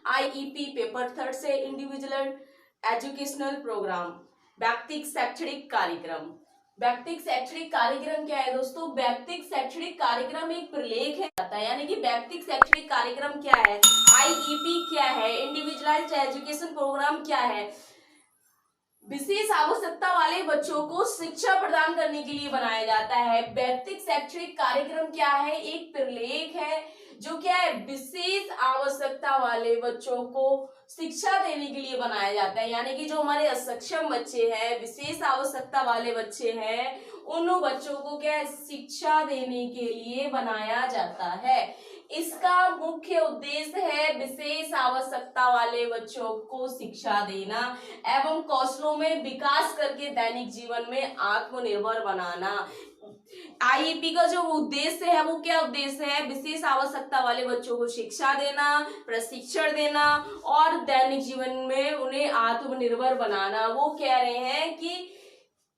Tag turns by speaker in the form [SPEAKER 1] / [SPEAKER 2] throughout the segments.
[SPEAKER 1] IEP paper 3 से individual educational programme व्यक्तिगत शैक्षणिक कार्यक्रम। व्यक्तिगत शैक्षणिक कार्यक्रम क्या है दोस्तों? व्यक्तिगत शैक्षणिक कार्यक्रम एक प्रलेख है, यानी कि व्यक्तिगत शैक्षणिक कार्यक्रम क्या है, आईईपी क्या है, इंडिविजुअलाइज्ड एजुकेशन प्रोग्राम क्या है। विशेष आवश्यकता वाले बच्चों को शिक्षा प्रदान करने के लिए बनाया जाता है। व्यक्तिगत शैक्षणिक कार्यक्रम क्या है? एक प्रलेख है जो क्या है, विशेष आवश्यकता वाले बच्चों को शिक्षा देने के लिए बनाया जाता है। यानी कि जो हमारे असक्षम बच्चे हैं, विशेष आवश्यकता वाले बच्चे हैं, उन बच्चों को क्या है, शिक्षा देने के लिए बनाया जाता है। इसका मुख्य उद्देश्य है विशेष आवश्यकता वाले बच्चों को शिक्षा देना एवं कौशलों में विकास करके दैनिक जीवन में आत्मनिर्भर बनाना। आईईपी का जो उद्देश्य है वो क्या उद्देश्य है? विशेष आवश्यकता वाले बच्चों को शिक्षा देना, प्रशिक्षण देना और दैनिक जीवन में उन्हें आत्मनिर्भर बनाना। वो कह रहे हैं कि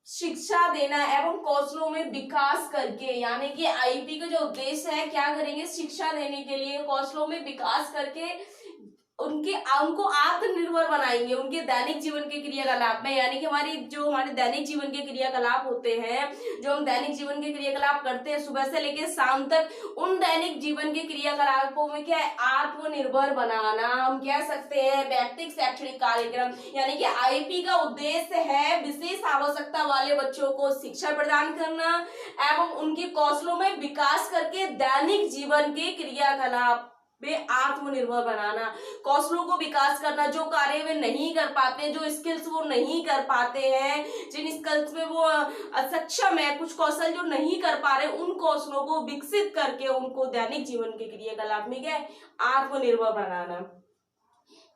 [SPEAKER 1] शिक्षा देना एवं कौशलों में विकास करके, यानी कि आईपी का जो उद्देश्य है क्या करेंगे, शिक्षा देने के लिए कौशलों में विकास करके उनको आत्मनिर्भर बनाएंगे उनके दैनिक जीवन के क्रियाकलाप में। यानी कि हमारे दैनिक जीवन के क्रियाकलाप होते हैं, जो हम दैनिक जीवन के क्रियाकलाप करते हैं सुबह से लेकर शाम तक, उन दैनिक जीवन के क्रियाकलापों में क्या है, आत्मनिर्भर बनाना हम कह सकते हैं व्यक्तिगत शैक्षणिक कार्यक्रम। यानी कि आईपी का उद्देश्य है विशेष आवश्यकता वाले बच्चों को शिक्षा प्रदान करना एवं उनके कौशलों में विकास करके दैनिक जीवन के क्रियाकलाप में आत्मनिर्भर बनाना, कौशलों को विकास करना, जो कार्य वे नहीं कर पाते, जो स्किल्स वो नहीं कर पाते हैं, जिन स्किल्स में वो असक्षम है, कुछ कौशल जो नहीं कर पा रहे, उन कौशलों को विकसित करके उनको दैनिक जीवन के क्रियाकलाप में क्या आत्मनिर्भर बनाना।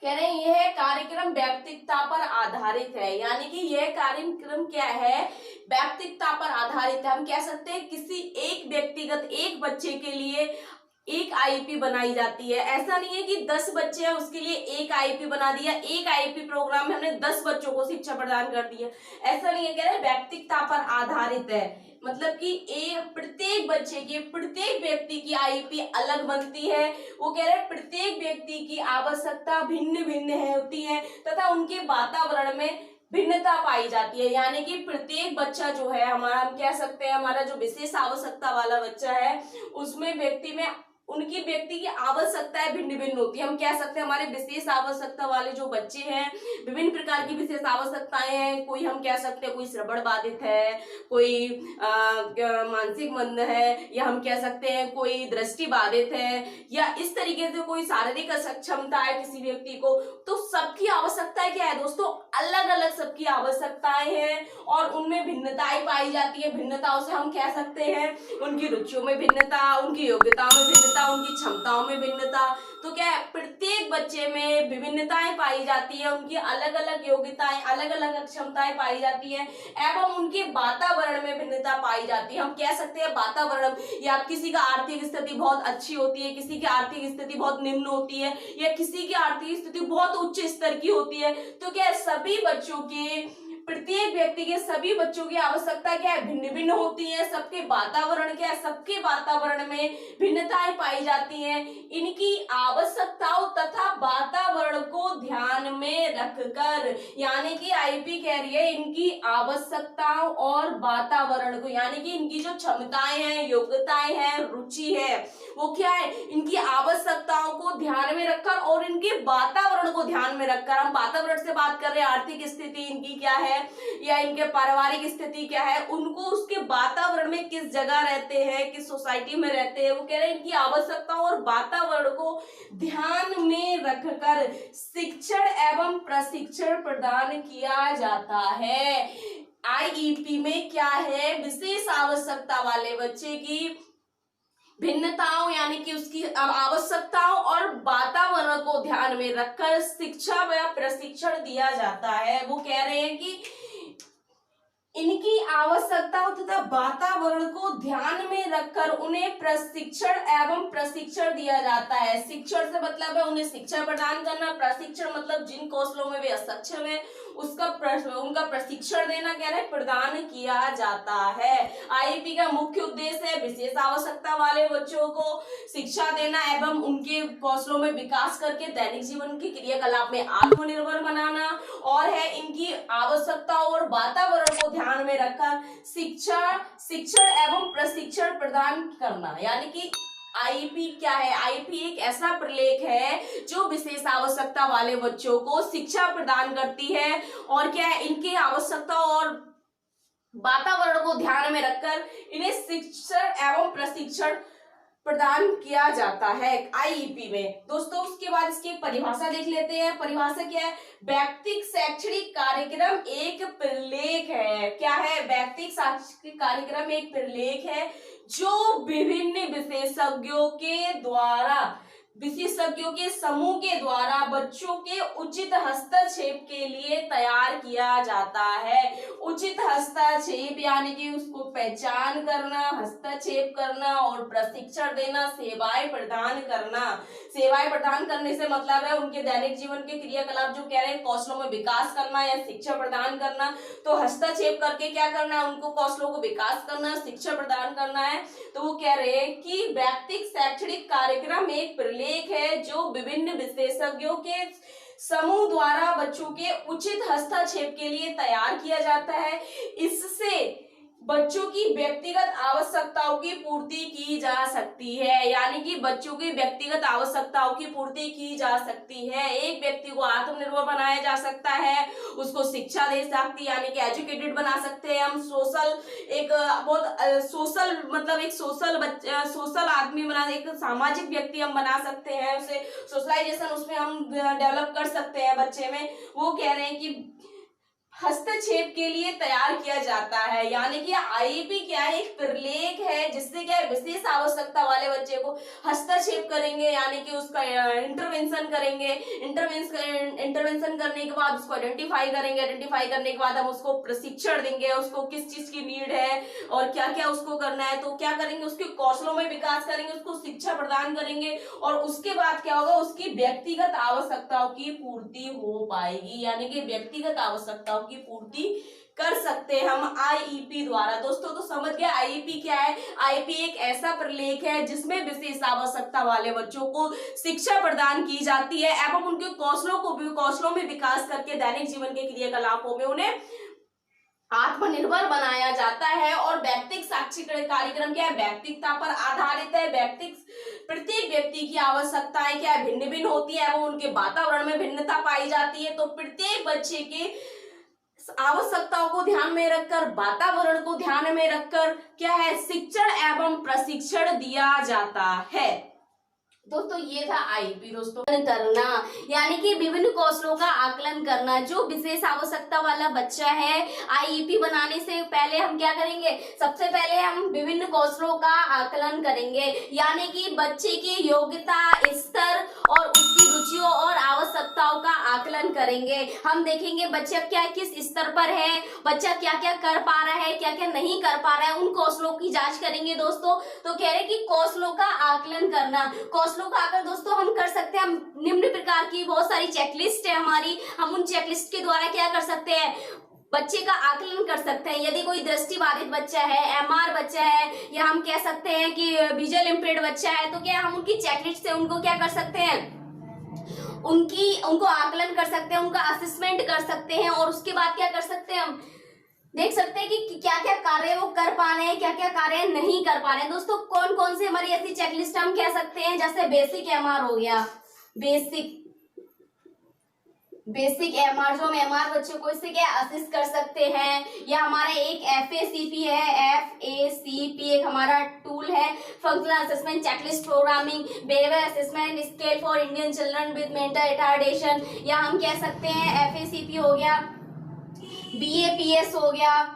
[SPEAKER 1] कह रहे हैं यह कार्यक्रम व्यक्तिगता पर आधारित है। यानी कि यह कार्यक्रम क्या है, व्यक्तिगता पर आधारित है। हम कह सकते हैं किसी एक व्यक्तिगत एक बच्चे के लिए एक आईपी बनाई जाती है। ऐसा नहीं है कि 10 बच्चे हैं उसके लिए एक आईपी बना दिया, एक आईपी प्रोग्राम में हमने 10 बच्चों को शिक्षा प्रदान कर दिया, ऐसा नहीं है। कह रहे व्यक्तिगता पर आधारित है, मतलब कि प्रत्येक बच्चे की, प्रत्येक व्यक्ति की आईपी अलग बनती है। वो कह रहे प्रत्येक व्यक्ति की आवश्यकता भिन्न भिन्न होती है तथा उनके वातावरण में भिन्नता पाई जाती है। यानी कि प्रत्येक बच्चा जो है हमारा, हम कह सकते हैं हमारा जो विशेष आवश्यकता वाला बच्चा है उसमें व्यक्ति में उनकी व्यक्ति की आवश्यकताएं भिन्न भिन्न होती है। हम कह सकते हैं हमारे विशेष आवश्यकता वाले जो बच्चे हैं, विभिन्न प्रकार की विशेष आवश्यकताएं हैं। कोई हम कह सकते हैं कोई श्रवण बाधित है, कोई मानसिक मंद है, या हम कह सकते हैं कोई दृष्टि बाधित है, या इस तरीके से कोई शारीरिक असक्षमता है किसी व्यक्ति को। तो सबकी आवश्यकताएं क्या है दोस्तों, अलग अलग सबकी आवश्यकताएं हैं और उनमें भिन्नताएं पाई जाती है। भिन्नताओं से हम कह सकते हैं उनकी रुचियों में भिन्नता, उनकी योग्यताओं में भिन्नता, उनकी क्षमताओं में भिन्नता। तो क्या है, प्रत्येक बच्चे में विभिन्नताएं पाई जाती है, उनकी अलग अलग योग्यताएं, अलग अलग क्षमताएं पाई जाती है एवं उनके वातावरण में भिन्नता पाई जाती है। हम कह सकते हैं वातावरण, या किसी का आर्थिक स्थिति बहुत अच्छी होती है, किसी की आर्थिक स्थिति बहुत निम्न होती है, या किसी की आर्थिक स्थिति बहुत उच्च स्तर की होती है। तो क्या सभी बच्चों के, प्रत्येक व्यक्ति के, सभी बच्चों की आवश्यकता क्या है, भिन्न भिन्न होती है। सबके वातावरण क्या है, सबके वातावरण में भिन्नताएं पाई जाती हैं। इनकी आवश्यकताओं तथा वातावरण को ध्यान में रखकर, यानी कि आईपी कह रही है इनकी आवश्यकताओं और वातावरण को, यानी कि इनकी जो क्षमताएं हैं, योग्यताएं हैं, रुचि है, वो क्या है, इनकी आवश्यकताओं को ध्यान में रखकर और इनके वातावरण को ध्यान में रखकर। हम वातावरण से बात कर रहे हैं, आर्थिक स्थिति इनकी क्या है या इनके पारिवारिक स्थिति क्या है, उनको उसके वातावरण में किस जगह रहते हैं, किस सोसाइटी में रहते हैं, वो कह रहे हैं इनकी आवश्यकताओं और वातावरण को ध्यान में रखकर शिक्षण एवं प्रशिक्षण प्रदान किया जाता है। आईईपी में क्या है, विशेष आवश्यकता वाले बच्चे की भिन्नताओं, यानी कि उसकी आवश्यकताओं और वातावरण को ध्यान में रखकर शिक्षा व प्रशिक्षण दिया जाता है। वो कह रहे हैं कि इनकी आवश्यकताओं तथा वातावरण को ध्यान में रखकर उन्हें प्रशिक्षण एवं प्रशिक्षण दिया जाता है। शिक्षण से मतलब है उन्हें शिक्षा प्रदान करना, प्रशिक्षण मतलब जिन कौशलों में वे असक्षम है उनका प्रशिक्षण देना क्या है, प्रदान किया जाता है। आईईपी का मुख्य उद्देश्य है विशेष आवश्यकता वाले बच्चों को शिक्षा देना एवं उनके कौशलों में विकास करके दैनिक जीवन के क्रियाकलाप में आत्मनिर्भर बनाना, और है इनकी आवश्यकताओं और वातावरण को ध्यान में रखकर शिक्षण एवं प्रशिक्षण प्रदान करना। यानी कि आईईपी क्या है, आईईपी एक ऐसा प्रलेख है जो विशेष आवश्यकता वाले बच्चों को शिक्षा प्रदान करती है, और क्या है, इनकी आवश्यकताओं और वातावरण को ध्यान में रखकर इन्हें शिक्षण एवं प्रशिक्षण प्रदान किया जाता है आईईपी में। दोस्तों उसके बाद इसकी एक परिभाषा देख लेते हैं। परिभाषा क्या है, व्यक्तिगत शैक्षणिक कार्यक्रम एक प्रलेख है। क्या है, व्यक्तिगत शैक्षणिक कार्यक्रम एक प्रलेख है जो विभिन्न विशेषज्ञों के समूह के द्वारा बच्चों के उचित हस्तक्षेप के लिए तैयार किया जाता है। उचित हस्तक्षेप यानी कि उसको पहचान करना, हस्तक्षेप करना और प्रशिक्षण देना, सेवाएं प्रदान करना। सेवाएं प्रदान करने से मतलब है उनके दैनिक जीवन के क्रियाकलाप जो कह रहे हैं कौशलों में विकास करना या शिक्षा प्रदान करना। तो हस्तक्षेप करके क्या करना है, उनको कौशलों को विकास करना, शिक्षा प्रदान करना है। तो वो कह रहे हैं कि व्यक्तिगत शैक्षणिक कार्यक्रम एक प्रलेख है जो विभिन्न विशेषज्ञों के समूह द्वारा बच्चों के उचित हस्तक्षेप के लिए तैयार किया जाता है। इससे बच्चों की व्यक्तिगत आवश्यकताओं की पूर्ति की जा सकती है। यानी कि बच्चों की व्यक्तिगत आवश्यकताओं की पूर्ति की जा सकती है। एक व्यक्ति को आत्मनिर्भर बनाया जा सकता है, उसको शिक्षा दे सकती है, यानी कि एजुकेटेड बना सकते हैं हम। सोशल आदमी बना, एक सामाजिक व्यक्ति हम बना सकते हैं उसे, सोशलाइजेशन उसमें हम डेवलप कर सकते हैं बच्चे में। वो कह रहे हैं कि हस्तक्षेप के लिए तैयार किया जाता है। यानी कि आईईपी क्या है, एक प्रलेख है जिससे क्या है, विशेष आवश्यकता वाले बच्चे को हस्तक्षेप करेंगे, यानी कि उसका इंटरवेंशन करेंगे। इंटरवेंशन करने के बाद उसको आइडेंटिफाई करेंगे। आइडेंटिफाई करने के बाद हम उसको प्रशिक्षण देंगे, उसको किस चीज की नीड है और क्या क्या उसको करना है। तो क्या करेंगे, उसके कौशलों में विकास करेंगे, उसको शिक्षा प्रदान करेंगे, और उसके बाद क्या होगा, उसकी व्यक्तिगत आवश्यकताओं की पूर्ति हो पाएगी। यानी कि व्यक्तिगत आवश्यकताओं की पूर्ति कर सकते हैं हम आईईपी द्वारा। दोस्तों तो समझ गए आईईपी क्या है। आईईपी एक ऐसा प्रलेख है जिसमें विशेष आवश्यकता वाले बच्चों को शिक्षा प्रदान की जाती है एवं उनके कौशलों में विकास करके दैनिक जीवन के क्रियाकलापों में उन्हें आत्मनिर्भर बनाया जाता है। और व्यक्तिगत शैक्षिक कार्यक्रम क्या है, व्यक्तिगता पर आधारित है। प्रत्येक व्यक्ति की आवश्यकताएं क्या है, भिन्न भिन्न होती है एवं उनके वातावरण में भिन्नता पाई जाती है। तो प्रत्येक बच्चे के आवश्यकताओं को ध्यान में रखकर, वातावरण को ध्यान में रखकर क्या है, शिक्षण एवं प्रशिक्षण दिया जाता है। दोस्तों ये था आईईपी। दोस्तों करना यानी कि विभिन्न कौशलों का आकलन करना। जो विशेष आवश्यकता वाला बच्चा है, आईईपी बनाने से पहले हम क्या करेंगे, सबसे पहले हम विभिन्न कौशलों का आकलन करेंगे। यानी कि बच्चे की योग्यता स्तर और उसकी रुचियों और आवश्यकताओं का आकलन करेंगे। हम देखेंगे बच्चा क्या किस स्तर पर है, बच्चा क्या क्या कर पा रहा है, क्या क्या नहीं कर पा रहा है, उन कौशलों की जांच करेंगे। दोस्तों तो कह रहे कि कौशलों का आकलन करना। कौशलों का आकलन दोस्तों हम कर सकते हैं, हम निम्न प्रकार की बहुत सारी चेकलिस्ट है हमारी, हम उन चेकलिस्ट के द्वारा क्या कर सकते हैं, बच्चे का आकलन कर सकते हैं। यदि कोई दृष्टिबाधित बच्चा है, एमआर बच्चा है, या हम कह सकते हैं कि विजुअल इंपेयर्ड बच्चा है, तो क्या हम उनकी चेकलिस्ट से उनको क्या कर सकते हैं, उनको आकलन कर सकते हैं, उनका असेसमेंट कर सकते हैं। और उसके बाद क्या कर सकते हैं, हम देख सकते हैं कि क्या क्या कार्य वो कर पा रहे हैं, क्या क्या कार्य नहीं कर पा रहे हैं। दोस्तों कौन कौन से हमारी ऐसी चेकलिस्ट हम कह सकते हैं, जैसे बेसिक एमआर हो गया, बेसिक एमआर, जो हम एमआर बच्चों को इससे क्या असिस्ट कर सकते हैं। या हमारा एक FACP है, FACP एक हमारा टूल है, functional assessment checklist programming behaviour assessment scale for Indian children with mental retardation. या हम कह सकते हैं FACP हो गया, BAPS हो गया।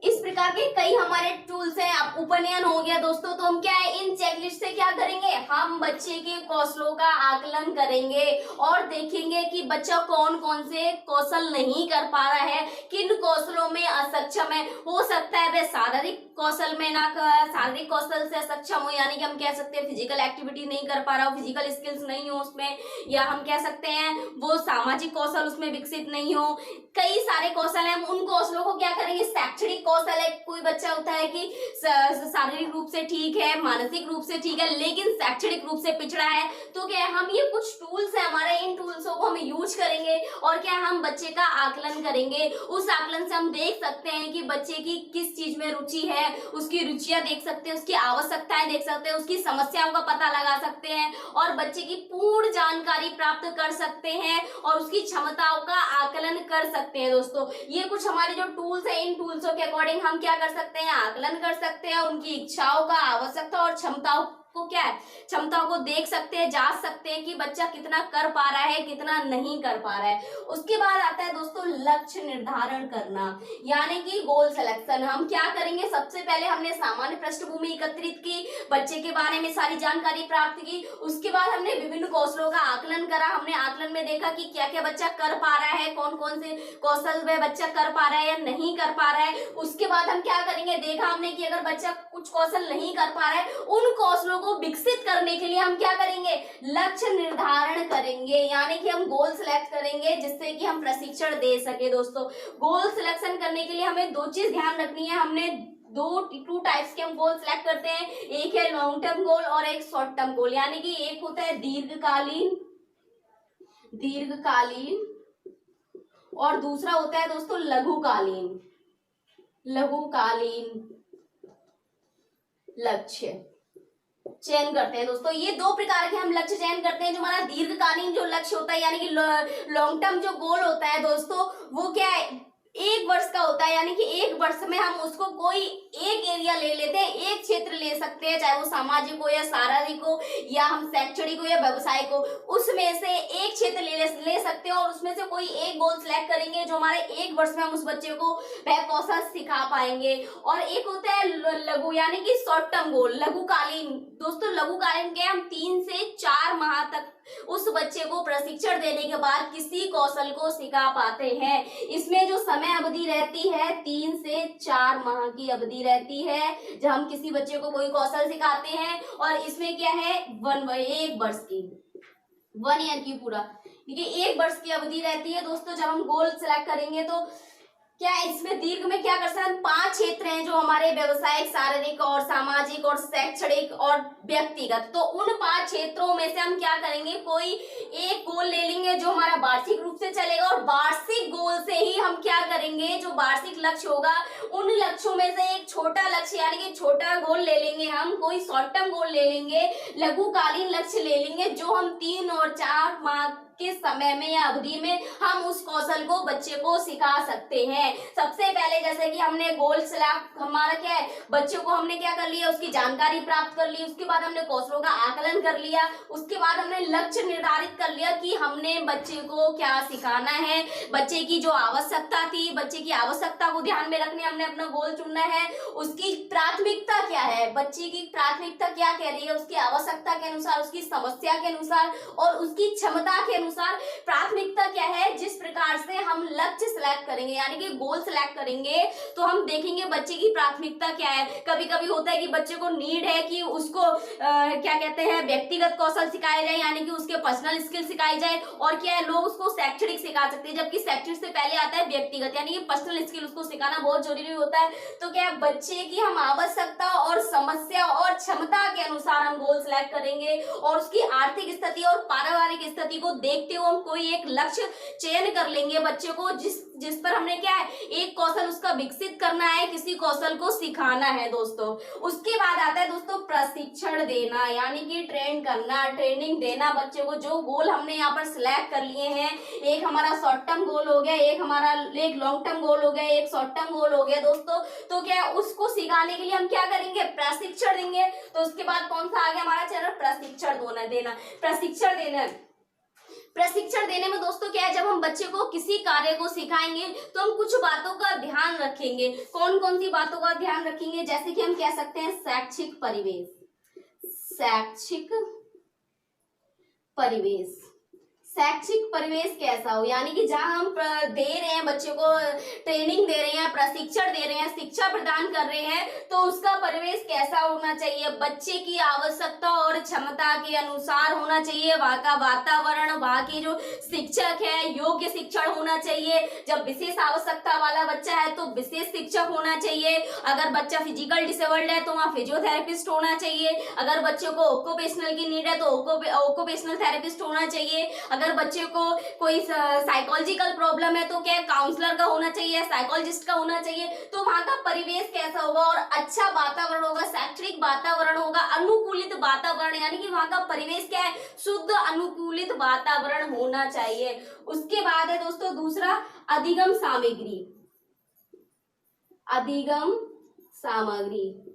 [SPEAKER 1] इस प्रकार के कई हमारे टूल्स हैं। अब उपनयन हो गया दोस्तों। तो हम क्या है, इन चेकलिस्ट से क्या करेंगे, हम बच्चे के कौशलों का आकलन करेंगे और देखेंगे कि बच्चा कौन कौन से कौशल नहीं कर पा रहा है, किन कौशलों में असक्षम है। हो सकता है वह शारीरिक
[SPEAKER 2] कौशल में ना शारीरिक कौशल से सक्षम हो, यानी कि हम कह सकते हैं फिजिकल एक्टिविटी नहीं कर पा रहा हो, फिजिकल स्किल्स नहीं हो उसमें, या हम कह सकते हैं वो सामाजिक कौशल उसमें विकसित नहीं हो। कई सारे कौशल हैं, हम उन कौशलों को क्या करेंगे, शैक्षणिक कौशल है। कोई बच्चा होता है कि शारीरिक रूप से ठीक है, मानसिक रूप से ठीक है, लेकिन शैक्षणिक रूप से पिछड़ा है, तो क्या हम ये कुछ टूल्स है हमारे, इन टूल्सों को हम यूज करेंगे और क्या हम बच्चे का आकलन करेंगे। उस आकलन से हम देख सकते हैं कि बच्चे की किस चीज में रुचि है, उसकी रुचियां देख सकते हैं, उसकी आवश्यकताएं देख सकते हैं, उसकी समस्याओं का पता लगा सकते हैं और बच्चे की पूर्ण जानकारी प्राप्त कर सकते हैं और उसकी क्षमताओं का आकलन कर सकते हैं। दोस्तों ये कुछ हमारे जो टूल्स है, इन टूल्सों के अकॉर्डिंग हम क्या कर सकते हैं, आकलन कर सकते हैं, उनकी इच्छाओं का, आवश्यकता और क्षमताओं को क्या है, क्षमताओं को देख सकते हैं, जांच सकते हैं कि बच्चा कितना कर पा रहा है, कितना नहीं कर पा रहा है। उसके बाद आता है दोस्तों लक्ष्य निर्धारण करना, यानी कि गोल सिलेक्शन। हम क्या करेंगे, सबसे पहले हमने सामान्य पृष्ठभूमि एकत्रित की, बच्चे के बारे में सारी जानकारी प्राप्त की, उसके बाद हमने विभिन्न कौशलों का आकलन करा। हमने आकलन में देखा कि क्या क्या बच्चा कर पा रहा है, कौन कौन से कौशल में बच्चा कर पा रहा है या नहीं कर पा रहा है। उसके बाद हम क्या करेंगे, देखा हमने कि अगर बच्चा कुछ कौशल नहीं कर पा रहा है, उन कौशलों को विकसित करने के लिए हम क्या करेंगे, लक्ष्य निर्धारण करेंगे, यानी कि हम गोल सिलेक्ट करेंगे जिससे कि हम प्रशिक्षण दे सके। दोस्तों गोल सिलेक्शन करने के लिए हमें दो चीज ध्यान रखनी है। हमने टू टाइप्स के हम गोल सिलेक्ट करते हैं, एक है लॉन्ग टर्म गोल और एक शॉर्ट टर्म गोल, यानी कि एक होता है दीर्घकालीन और दूसरा होता है दोस्तों लघुकालीन लक्ष्य चयन करते हैं। दोस्तों ये दो प्रकार के हम लक्ष्य चयन करते हैं। जो हमारा दीर्घकालीन जो लक्ष्य होता है, यानी कि लॉन्ग टर्म जो गोल होता है दोस्तों, वो क्या है, 1 वर्ष का होता है, यानी कि 1 वर्ष में हम उसको कोई एक एरिया ले लेते हैं, एक क्षेत्र ले सकते हैं, चाहे वो सामाजिक हो या शारीरिक हो या हम शैक्षणिक हो या व्यवसायिक हो, उसमें से एक क्षेत्र ले सकते हैं और उसमें से कोई एक गोल सिलेक्ट करेंगे जो हमारे 1 वर्ष में हम उस बच्चे को वह कौशल सिखा पाएंगे। और एक होता है लघु, यानी कि शॉर्ट टर्म गोल, लघुकालीन। दोस्तों लघुकालीन के हम 3 से 4 माह तक उस बच्चे को प्रशिक्षण देने के बाद किसी कौशल को सिखा पाते हैं। इसमें जो समय अवधि रहती है 3 से 4 माह की अवधि रहती है जब हम किसी बच्चे को कोई कौशल सिखाते हैं। और इसमें क्या है, 1 वर्ष की 1 ईयर की पूरा, क्योंकि 1 वर्ष की अवधि रहती है। दोस्तों जब हम गोल सिलेक्ट करेंगे तो क्या है, इसमें दीर्घ में क्या कर सकते हैं, 5 क्षेत्र हैं जो हमारे व्यवसायिक, शारीरिक और सामाजिक और शैक्षणिक और व्यक्तिगत। तो उन 5 क्षेत्रों में से हम क्या करेंगे, कोई एक गोल ले लेंगे जो हमारा वार्षिक रूप से चलेगा और वार्षिक गोल से ही हम क्या करेंगे, जो वार्षिक लक्ष्य होगा उन लक्ष्यों में से एक छोटा लक्ष्य यानी कि छोटा गोल ले लेंगे। हम कोई शॉर्ट टर्म गोल ले लेंगे, लघुकालीन लक्ष्य ले लेंगे जो हम 3 और 4 माह के समय में या अवधि में हम उस कौशल को बच्चे को सिखा सकते हैं। सबसे पहले जैसे कि हमने गोल सिलेक्ट, हमारा क्या है, बच्चों को हमने क्या कर लिया, उसकी जानकारी प्राप्त कर ली, उसके बाद हमने कौशलों का आकलन कर लिया, उसके बाद हमने लक्ष्य निर्धारित कर लिया कि हमने बच्चे को क्या सिखाना है, बच्चे की जो आवश्यकता थी, बच्चे की आवश्यकता को ध्यान में रखने हमने अपना गोल चुनना है। उसकी प्राथमिकता क्या है, बच्चे की प्राथमिकता क्या कह रही है, उसकी आवश्यकता के अनुसार, उसकी समस्या के अनुसार और उसकी क्षमता के अनुसार प्राथमिकता क्या है, जिस प्रकार से हम लक्ष्य सिलेक्ट करेंगे यानी कि गोल सिलेक्ट करेंगे तो हम देखेंगे बच्चे की प्राथमिकता क्या है। कभी कभी होता है कि बच्चे को नीड है कि उसको क्या कहते हैं, व्यक्तिगत कौशल सिखाए जाए, यानी कि उसके पर्सनल स्किल सिखाई जाए, और क्या है, लोग उसको शैक्षणिक सिखा सकते हैं, जबकि शैक्षणिक से पहले आता है व्यक्तिगत, यानी कि पर्सनल स्किल उसको सिखाना बहुत जरूरी होता है। तो क्या है, बच्चे की हम आवश्यकता और समस्या और क्षमता के अनुसार हम गोल सिलेक्ट करेंगे और उसकी आर्थिक स्थिति और पारिवारिक स्थिति को देखते हुए हम कोई एक लक्ष्य चयन कर लेंगे बच्चे को, जिस पर हमने क्या है, एक कौशल उसका विकसित करना है, किसी कौशल को सिखाना है। दोस्तों उसके बाद आता है दोस्तों प्रशिक्षण देना, यानी कि ट्रेनिंग देना बच्चे को। जो गोल हमने यहाँ पर सिलेक्ट कर लिए हैं, एक हमारा शॉर्ट टर्म गोल हो गया, एक लॉन्ग टर्म गोल हो गया, एक शॉर्ट टर्म गोल हो गया दोस्तों। तो क्या है, उसको सिखाने के लिए हम क्या करेंगे, प्रशिक्षण देंगे। तो उसके बाद कौन सा आ गया हमारा चरण, प्रशिक्षण देने में दोस्तों क्या है, जब हम बच्चे को किसी कार्य को सिखाएंगे तो हम कुछ बातों का ध्यान रखेंगे। कौन कौन सी बातों का ध्यान रखेंगे, जैसे कि हम कह सकते हैं शैक्षिक परिवेश, शैक्षिक परिवेश कैसा हो, यानी कि जहाँ हम दे रहे हैं बच्चों को, ट्रेनिंग दे रहे हैं, प्रशिक्षण दे रहे हैं, शिक्षा प्रदान कर रहे हैं, तो उसका परिवेश कैसा होना चाहिए, बच्चे की आवश्यकता और क्षमता के अनुसार होना चाहिए। वहाँ का वातावरण, वहाँ के जो शिक्षक है योग्य शिक्षण होना चाहिए। जब विशेष आवश्यकता वाला बच्चा है तो विशेष शिक्षक होना चाहिए। अगर बच्चा फिजिकल डिसेबल्ड है तो वहाँ फिजियोथेरेपिस्ट होना चाहिए। अगर बच्चों को ऑक्यूपेशनल की नीड है तो ऑक्यूपेशनल थेरेपिस्ट होना चाहिए। अगर बच्चे को कोई साइकोलॉजिकल प्रॉब्लम है तो क्या काउंसलर का होना चाहिए, साइकोलॉजिस्ट का होना चाहिए। तो वहाँ का परिवेश कैसा होगा, और अच्छा वातावरण होगा, शैक्षणिक वातावरण होगा, अनुकूलित वातावरण, यानी कि वहाँ का परिवेश क्या है, शुद्ध अनुकूलित वातावरण होना चाहिए। उसके बाद है दोस्तों दूसरा, अधिगम सामग्री। अधिगम सामग्री,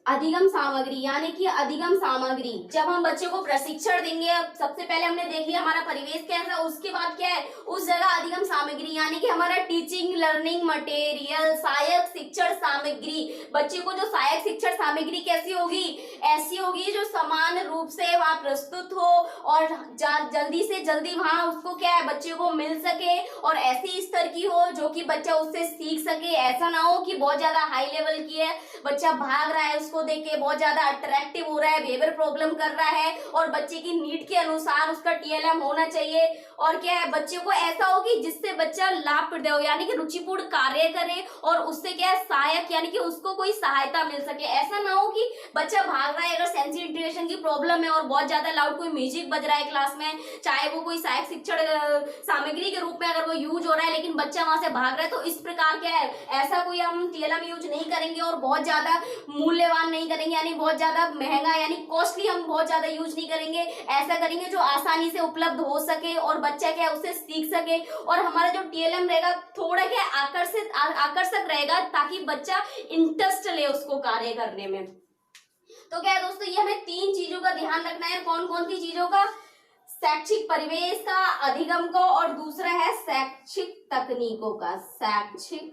[SPEAKER 2] अधिगम सामग्री यानी कि अधिगम सामग्री, जब हम बच्चे को प्रशिक्षण देंगे, अब सबसे पहले हमने देख लिया हमारा परिवेश कैसा, उसके बाद क्या है उस जगह अधिगम सामग्री, यानी कि हमारा टीचिंग लर्निंग मटेरियल, सहायक शिक्षण सामग्री। बच्चे को जो सहायक शिक्षण सामग्री कैसी होगी, ऐसी होगी जो समान रूप से वहां प्रस्तुत हो और जल्दी से जल्दी वहां उसको क्या है बच्चे को मिल सके, और ऐसी स्तर की हो जो कि बच्चा उससे सीख सके। ऐसा ना हो कि बहुत ज्यादा हाई लेवल की है, बच्चा भाग रहा है उसको देख के, बहुत ज्यादा अट्रैक्टिव हो रहा है, बिहेवियर प्रॉब्लम कर रहा है, और बच्चे की नीड के अनुसार उसका टीएलएम होना चाहिए। और क्या है बच्चे को ऐसा हो कि जिससे बच्चा लाभप्रद हो, यानी कि रुचिपूर्ण कार्य करे, और उससे क्या है सहायक, यानी कि उसको कोई सहायता मिल सके। ऐसा ना हो कि बच्चा भाग रहा है, अगर सेंसरी इंटीग्रेशन की प्रॉब्लम है और बहुत ज्यादा लाउड कोई म्यूजिक बज रहा है क्लास में, चाहे वो कोई सहायक शिक्षण सामग्री के रूप में अगर वो यूज हो रहा है, लेकिन बच्चा वहां से भाग रहा है, तो इस प्रकार क्या है ऐसा कोई हम टीएलएम यूज नहीं करेंगे, और बहुत ज्यादा मूल्यवान नहीं करेंगे, यानी बहुत ज्यादा महंगा यानी कॉस्टली हम बहुत ज्यादा यूज नहीं करेंगे। ऐसा करेंगे जो आसानी से उपलब्ध हो सके और बच्चा क्या है उससे सीख सके, और हमारा जो टीएलएम रहेगा थोड़ा क्या आकर्षक रहेगा, ताकि बच्चा इंटरेस्ट ले उसको कार्य करने में। तो क्या है दोस्तों, ये हमें 3 चीजों का ध्यान रखना है। कौन कौन सी चीजों का, शैक्षिक परिवेश का, अधिगम को, और दूसरा है शैक्षिक तकनीकों का। शैक्षिक